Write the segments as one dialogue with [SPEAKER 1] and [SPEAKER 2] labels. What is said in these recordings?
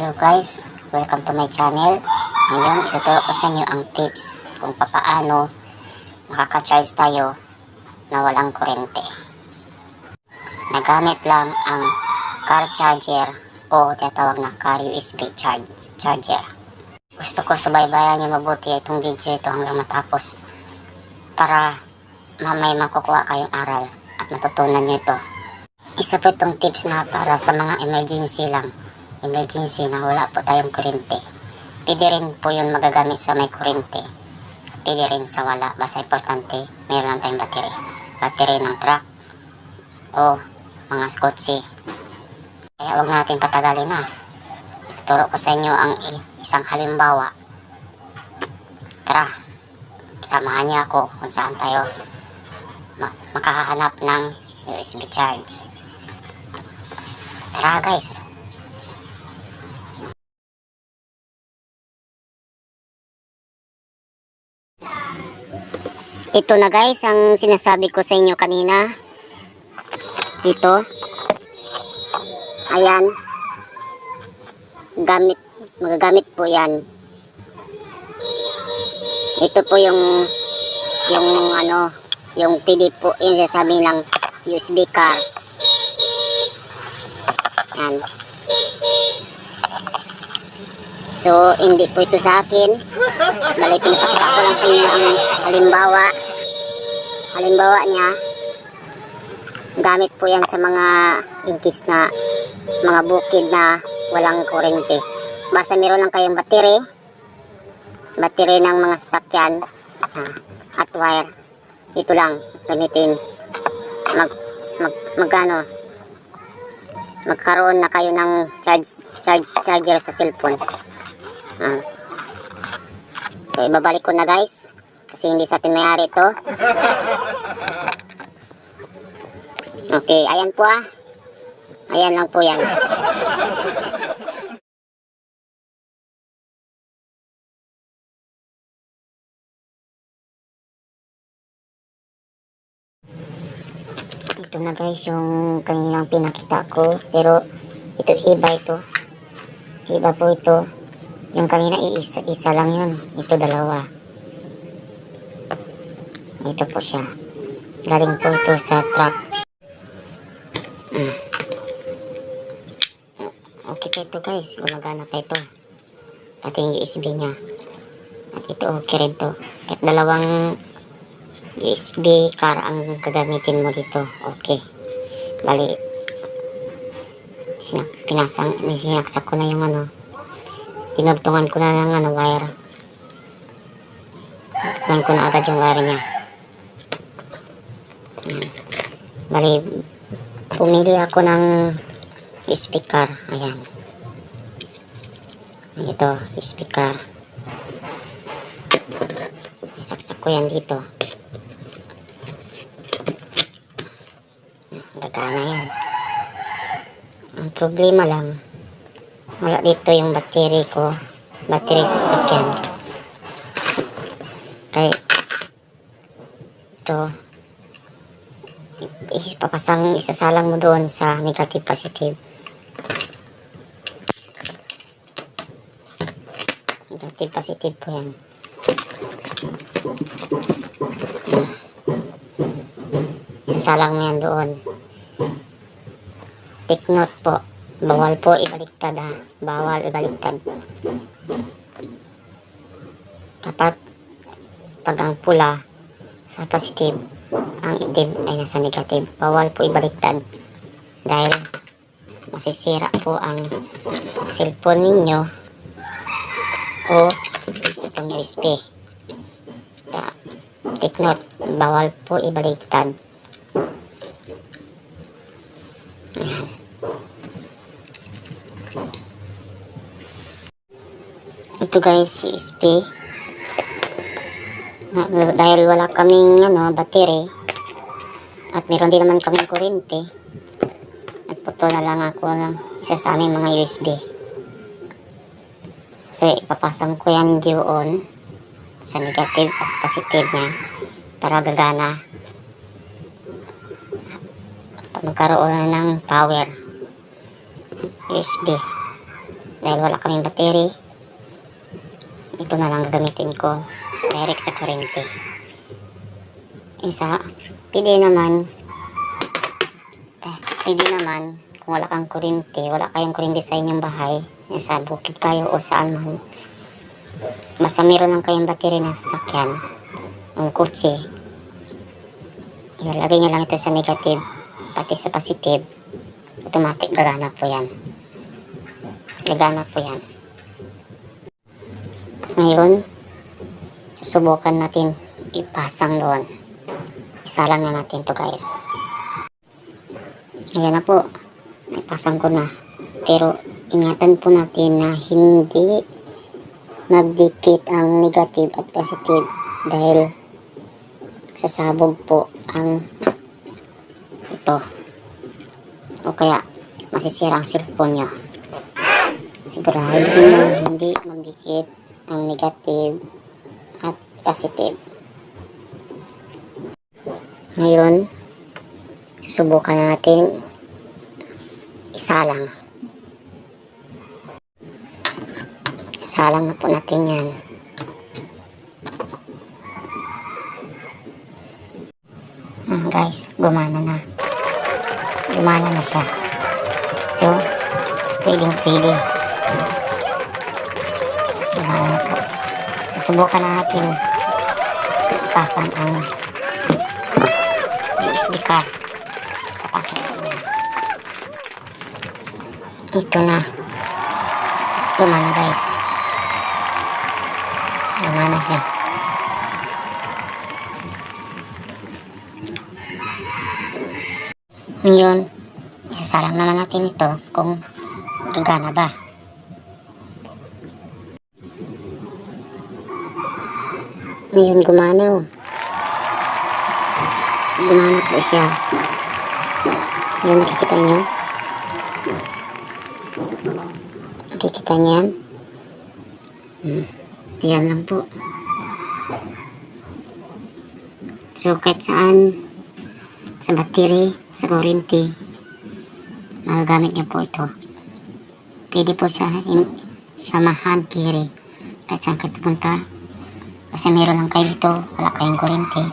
[SPEAKER 1] Hello guys, welcome to my channel. Ngayon, ituturo ko sa inyo ang tips kung paano makaka-charge tayo na walang kuryente. Nagamit lang ang car charger o tinatawag na car USB charger. Gusto ko subaybayan nyo mabuti itong video ito hanggang matapos para may makukuha kayong aral at matutunan nyo ito. Isa po itong tips na para sa mga emergency lang. Emergency na wala po tayong kuryente. Pwede rin po yun magagamit sa may kuryente. Pwede rin sa wala. Basta importante, mayroon lang tayong battery. Battery ng truck o mga skotsi. Kaya huwag natin patagalin na. Tuturo ko sa inyo ang isang halimbawa. Tara, samahan niyo ako kung saan tayo makahanap ng USB charge. Tara guys. Ito na guys ang sinasabi ko sa inyo kanina. Ito. Ayan. Magagamit po yan. Ito po yung PD po, yung sasabi ng USB car. Yan. So, hindi po ito sa akin. Bali, pinapakita ko lang sa inyo ang halimbawa. Halimbawa niya, gamit po yan sa mga inkis na, mga bukid na walang kuryente. Basta meron lang kayong battery ng mga sasakyan at wire. Ito lang, gamitin. Magkaroon na kayo ng charger sa cellphone. So, ibabalik ko na guys. Kasi hindi sa atin may-ari ito. Okay, ayan po Ayan lang po yan. Ito na guys yung kanilang pinakita ko. Pero ito iba ito. Iba po ito. Yung kanina isa lang yun. Ito dalawa. Ito po siya. Galing po ito sa truck. Okay pa ito guys. Gumagana pa ito. Pati yung USB nya. At ito okay rin to. At dalawang USB car ang gagamitin mo dito. Okay. Bali. Sinaksak ko na yung tinugtungan ko na ng wire. Tinugtungan ko na agad yung wire niya. Bali, pumili ako ng USB car. Ayan. Ito, USB car. Saksak ko yan dito. Gagana yan. Ang problema lang, wala dito yung battery ko. Battery sa sasakyan. Kaya ito isasalang mo doon sa negative positive. Negative positive po yan. Isasalang mo yan doon. Take note po. Bawal po ibaliktad Bawal ibaliktad. Dapat pag ang pula sa positive, ang itim ay nasa negative. Bawal po ibaliktad. Dahil masisira po ang cellphone ninyo o itong USB. Take note. Bawal po ibaliktad. Ayan. Ito guys, USB. Dahil wala kaming battery at meron din naman kaming kuryente, nagputo na lang ako ng isa sa aming mga USB. So, ipapasang ko yan doon sa negative at positive niya para gagana. Magkaroon ng power USB. Dahil wala kaming battery, ito na lang gagamitin ko. Direct sa kuryente. Isa, pwede naman, kung wala kang kuryente, wala kayong kuryente sa inyong bahay, sa bukid kayo o saan man, basta meron lang kayong battery ng sasakyan, ng kotse, ilalagay nyo lang ito sa negative, pati sa positive, automatic gagana po yan. Gagana po yan. Ngayon, susubukan natin ipasang doon. Isa lang na natin to guys. Ayan na po. Ipasang ko na. Pero ingatan po natin na hindi magdikit ang negative at positive dahil sasabog po ang ito. O kaya masisira ang cellphone nyo. Sigurado na hindi magdikit ang negative at positive. Ngayon, susubukan natin isa lang. Isa lang na po natin yan. Guys, gumana na. Gumana na siya. So, pwedeng-pwede. Gumana na po. Susubukan natin ipasang ang USB card. Papasok ko na. Ito na. Gumana guys. Gumana siya. Ngayon, isasalang naman natin ito kung gagana ba. Ngayon gumana oh. Gumana po siya. Yung nakikita nyo. Nakikita nyo yan. Ayan lang po. So kahit saan, sa battery, sa kuryente, magagamit nyo po ito. Pwede po sa hand carry. Kahit saan kayo pupunta. Kasi meron lang kayo dito, wala kayong kuryente.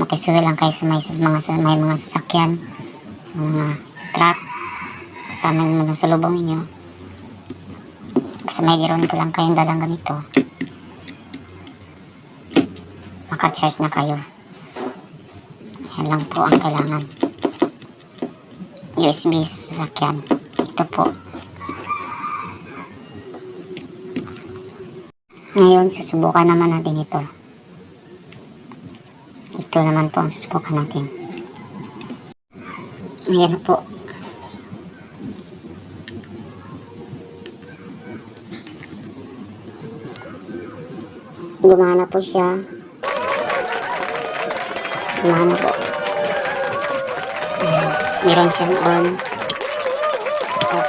[SPEAKER 1] Makisuwi lang kayo sa may mga sasakyan, mga truck, sa mga sa lubong ninyo. Basta may meron ko lang kayong dalang ganito. Maka-charge na kayo. Yan lang po ang kailangan. USB sa sasakyan. Ito po. Ngayon, susubukan naman natin ito. Ito naman po ang susubukan natin. Ayan na po. Gumana po siya. Gumana po. Meron siyang on. Off.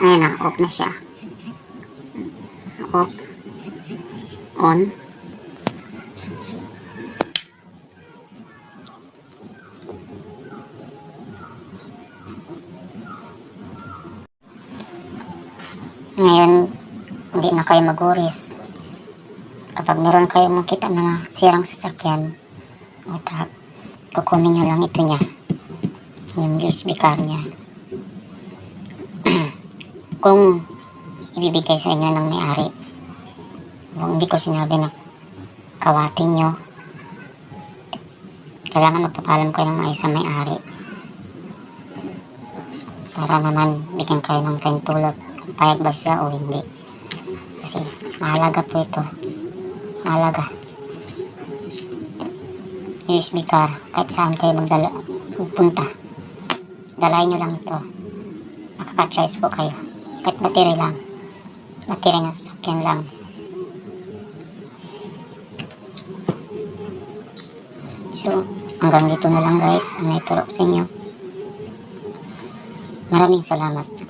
[SPEAKER 1] Ayan na, off na siya. Off. On. Ngayon, hindi na kayo mag-worries. Kapag meron kayo makita na sirang sasakyan o truck, kukunin nyo lang ito niya. Yung USB card niya. Kung ibibigay sa inyo ng may-ari, hindi ko sinabi na kawatin nyo, kailangan magpapalam ko ng ayos sa may-ari para naman bigyan kayo ng kayong tulad kung payag ba siya o hindi, kasi mahalaga po ito. Mahalaga. USB card, kahit saan kayo magpunta, dalayin nyo lang ito, makaka-charge po kayo. Kahit battery lang. Battery ng sasakyan lang. So, hanggang dito na lang guys ang naituro sa inyo. Maraming salamat.